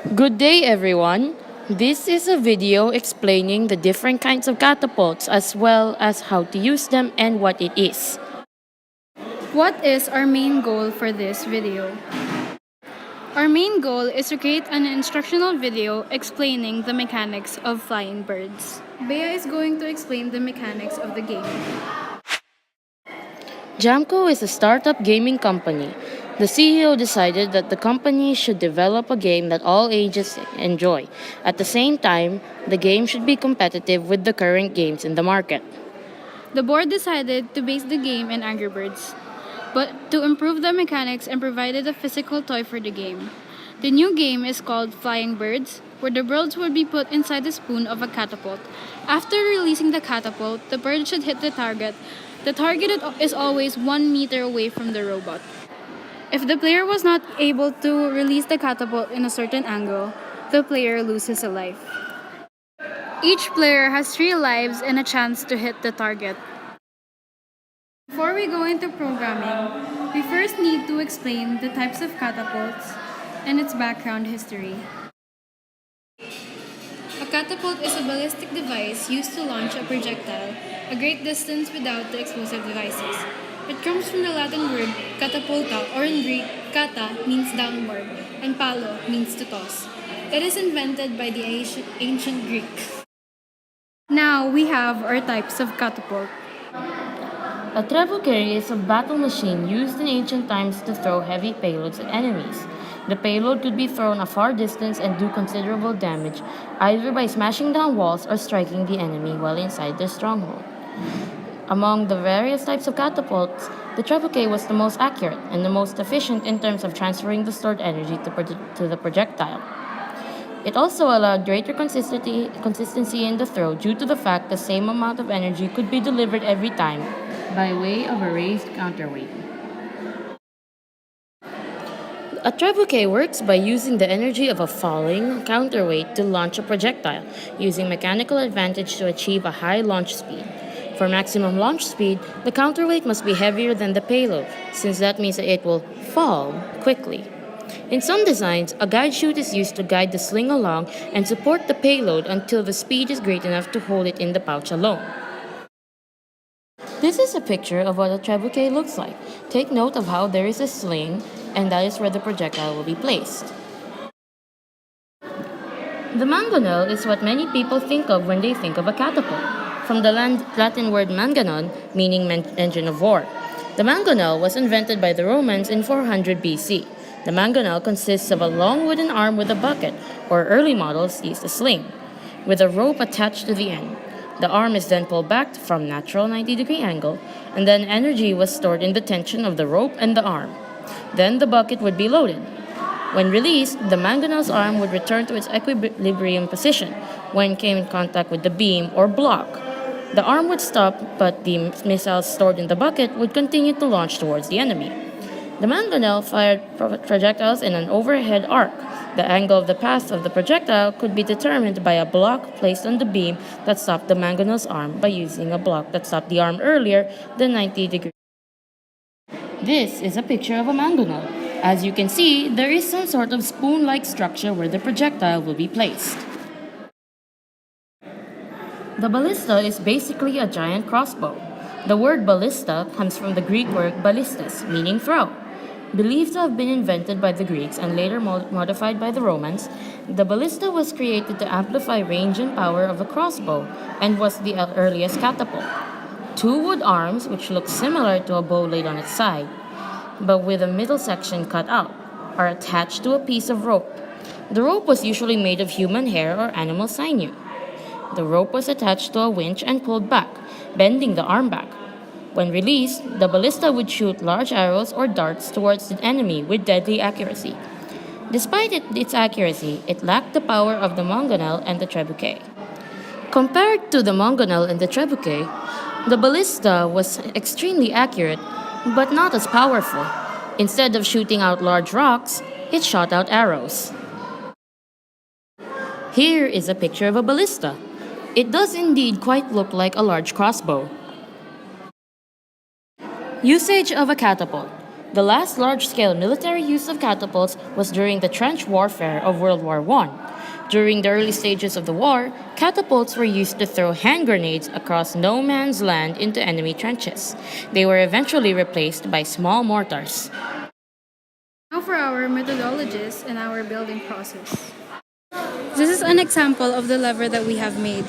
Good day, everyone. This is a video explaining the different kinds of catapults as well as how to use them and what it is. What is our main goal for this video? Our main goal is to create an instructional video explaining the mechanics of flying birds. Bea is going to explain the mechanics of the game. Jamco is a startup gaming company. The CEO decided that the company should develop a game that all ages enjoy. At the same time, the game should be competitive with the current games in the market. The board decided to base the game in Angry Birds, but to improve the mechanics and provided a physical toy for the game. The new game is called Flying Birds, where the birds would be put inside the spoon of a catapult. After releasing the catapult, the bird should hit the target. The target is always 1 meter away from the robot. If the player was not able to release the catapult in a certain angle, the player loses a life. Each player has 3 lives and a chance to hit the target. Before we go into programming, we first need to explain the types of catapults and its background history. A catapult is a ballistic device used to launch a projectile a great distance without the explosive devices. It comes from the Latin word catapulta, or in Greek, kata means downward, and palo means to toss. It is invented by the ancient Greeks. Now we have our types of catapult. A trebuchet is a battle machine used in ancient times to throw heavy payloads at enemies. The payload could be thrown a far distance and do considerable damage, either by smashing down walls or striking the enemy while inside their stronghold. Among the various types of catapults, the trebuchet was the most accurate and the most efficient in terms of transferring the stored energy to the projectile. It also allowed greater consistency in the throw due to the fact the same amount of energy could be delivered every time by way of a raised counterweight. A trebuchet works by using the energy of a falling counterweight to launch a projectile, using mechanical advantage to achieve a high launch speed. For maximum launch speed, the counterweight must be heavier than the payload, since that means that it will fall quickly. In some designs, a guide chute is used to guide the sling along and support the payload until the speed is great enough to hold it in the pouch alone. This is a picture of what a trebuchet looks like. Take note of how there is a sling, and that is where the projectile will be placed. The mangonel is what many people think of when they think of a catapult, from the Latin word manganon, meaning engine of war. The mangonel was invented by the Romans in 400 BC. The mangonel consists of a long wooden arm with a bucket, or early models used a sling, with a rope attached to the end. The arm is then pulled back from natural 90-degree angle, and then energy was stored in the tension of the rope and the arm. Then the bucket would be loaded. When released, the mangonel's arm would return to its equilibrium position when it came in contact with the beam or block. The arm would stop, but the missiles stored in the bucket would continue to launch towards the enemy. The mangonel fired projectiles in an overhead arc. The angle of the path of the projectile could be determined by a block placed on the beam that stopped the mangonel's arm by using a block that stopped the arm earlier than 90 degrees. This is a picture of a mangonel. As you can see, there is some sort of spoon-like structure where the projectile will be placed. The ballista is basically a giant crossbow. The word ballista comes from the Greek word ballistus, meaning throw. Believed to have been invented by the Greeks and later modified by the Romans, the ballista was created to amplify range and power of a crossbow and was the earliest catapult. Two wood arms, which look similar to a bow laid on its side, but with a middle section cut out, are attached to a piece of rope. The rope was usually made of human hair or animal sinew. The rope was attached to a winch and pulled back, bending the arm back. When released, the ballista would shoot large arrows or darts towards the enemy with deadly accuracy. Despite its accuracy, it lacked the power of the mangonel and the trebuchet. Compared to the mangonel and the trebuchet, the ballista was extremely accurate, but not as powerful. Instead of shooting out large rocks, it shot out arrows. Here is a picture of a ballista. It does indeed quite look like a large crossbow. Usage of a catapult. The last large scale military use of catapults was during the trench warfare of World War I. During the early stages of the war, catapults were used to throw hand grenades across no man's land into enemy trenches. They were eventually replaced by small mortars. Now for our methodologies and our building process. This is an example of the lever that we have made.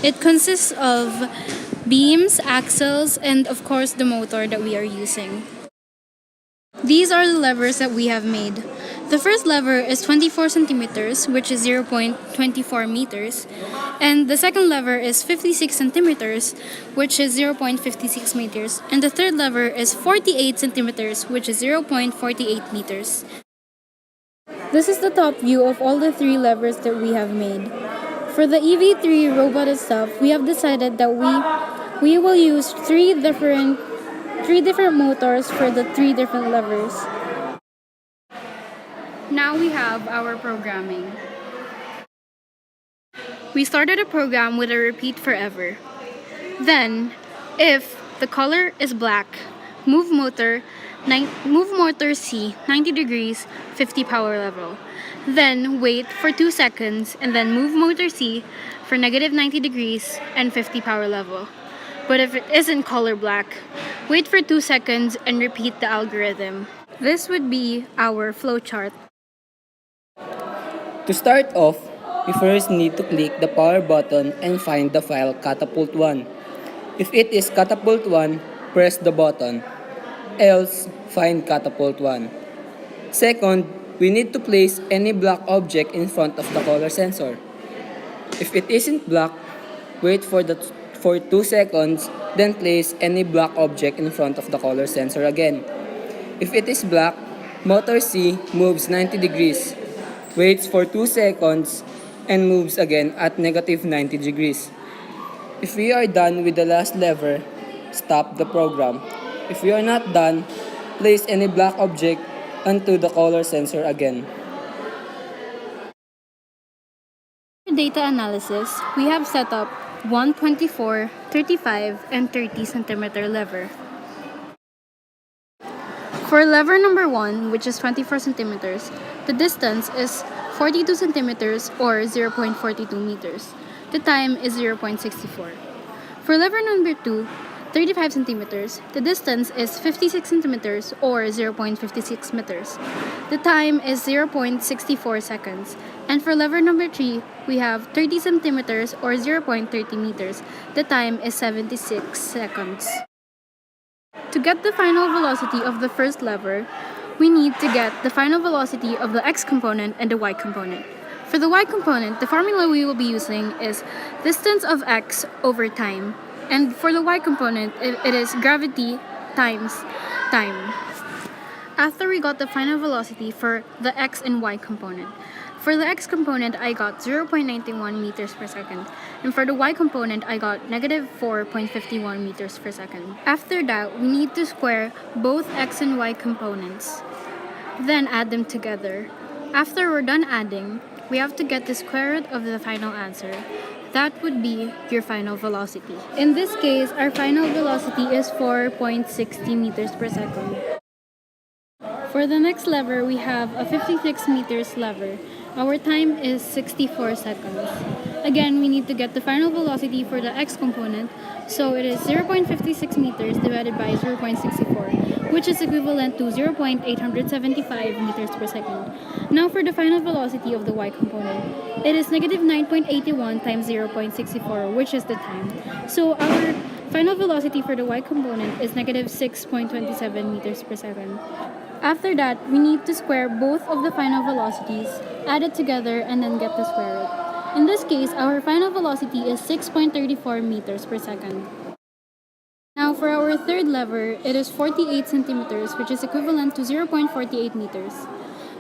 It consists of beams, axles, and of course the motor that we are using. These are the levers that we have made. The first lever is 24 centimeters, which is 0.24 meters, and the second lever is 56 centimeters, which is 0.56 meters, and the third lever is 48 centimeters, which is 0.48 meters. This is the top view of all the three levers that we have made. For the EV3 robot itself, we have decided that we will use three different motors for the three different levers. Now we have our programming. We started a program with a repeat forever. Then, if the color is black, move motor C 90 degrees, 50 power level. Then wait for 2 seconds and then move motor C for negative 90 degrees and 50 power level. But if it isn't color black, wait for 2 seconds and repeat the algorithm. This would be our flowchart. To start off, we first need to click the power button and find the file catapult1. If it is catapult1, press the button. Else, find catapult1. Second, we need to place any black object in front of the color sensor. If it isn't black, wait for 2 seconds, then place any black object in front of the color sensor again. If it is black, motor C moves 90 degrees, waits for 2 seconds, and moves again at negative 90 degrees. If we are done with the last lever, stop the program. If we are not done, place any black object onto the color sensor again. For data analysis, we have set up 124, 35, and 30 centimeter lever. For lever number 1, which is 24 centimeters, the distance is 42 centimeters or 0.42 meters. The time is 0.64. For lever number 2, 35 centimeters, the distance is 56 centimeters or 0.56 meters. The time is 0.64 seconds. And for lever number 3, we have 30 centimeters or 0.30 meters. The time is 76 seconds. To get the final velocity of the first lever, we need to get the final velocity of the x component and the y component. For the y component, the formula we will be using is distance of x over time. And for the y component, it is gravity times time. After we got the final velocity for the x and y component. For the x component, I got 0.91 meters per second. And for the y component, I got negative 4.51 meters per second. After that, we need to square both x and y components. Then add them together. After we're done adding, we have to get the square root of the final answer. That would be your final velocity. In this case, our final velocity is 4.60 meters per second. For the next lever, we have a 56 meters lever. Our time is 64 seconds. Again, we need to get the final velocity for the x component, so it is 0.56 meters divided by 0.64, which is equivalent to 0.875 meters per second. Now for the final velocity of the y component, it is negative 9.81 times 0.64, which is the time. So our final velocity for the y component is negative 6.27 meters per second. After that, we need to square both of the final velocities, add it together, and then get the square root. In this case, our final velocity is 6.34 meters per second. Now for our third lever, it is 48 centimeters, which is equivalent to 0.48 meters.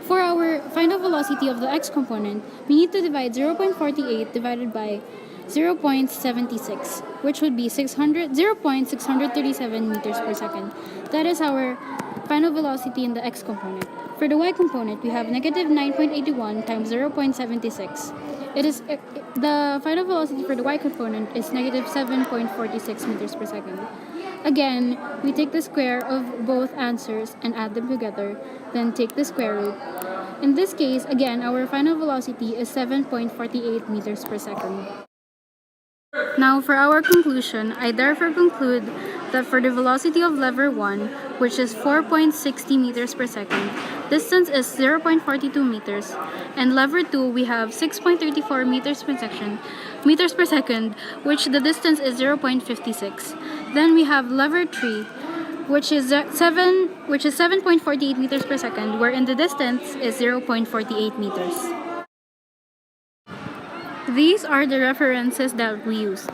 For our final velocity of the x component, we need to divide 0.48 divided by 0.76, which would be 0.637 meters per second. That is our final velocity in the x component. For the y component, we have negative 9.81 times 0.76. The final velocity for the y component is negative 7.46 meters per second. Again, we take the square of both answers and add them together, then take the square root. In this case, again, our final velocity is 7.48 meters per second. Now, for our conclusion, I therefore conclude that for the velocity of lever 1, which is 4.60 meters per second, distance is 0.42 meters, and lever 2, we have 6.34 meters per second, which the distance is 0.56. Then we have lever 3, which is 7.48 meters per second, wherein the distance is 0.48 meters. These are the references that we used.